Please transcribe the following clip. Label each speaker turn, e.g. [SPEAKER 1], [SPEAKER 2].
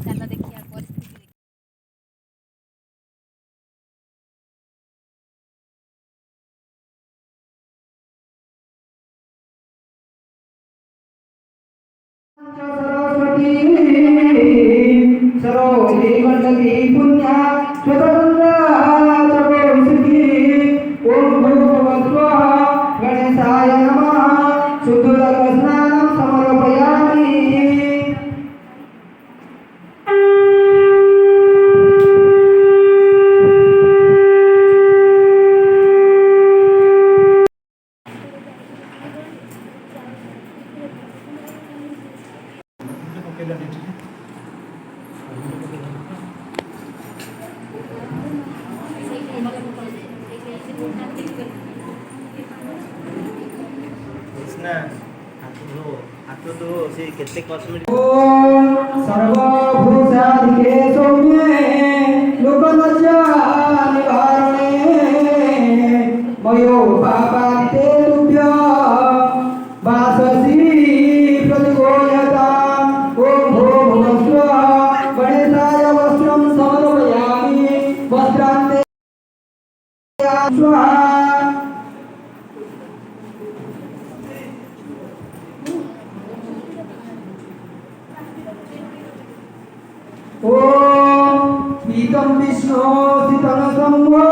[SPEAKER 1] ଚାଲ ଦେଖିବା ପରିସ୍ଥିତି।
[SPEAKER 2] सरस्वती सरोजि गण्डकी पुण्या स्वतन्त्रा चकोविसुखी ओम भूर्भुवस्वः गणेशाय नमः शुद्धोदकस्नानं समर्पयामि। ओम सर्वभूताधिके सौम्ये लोकलज्जा निवारणे मयो पापादिते तुभ्य वाससी प्रतिगोह्यता ओम भूर्भुवस्वः गणेशाय वस्त्रं समर्पयामि वस्त्रान्ते स्वाहा। ओम पीतम विष्णु शीतल संभो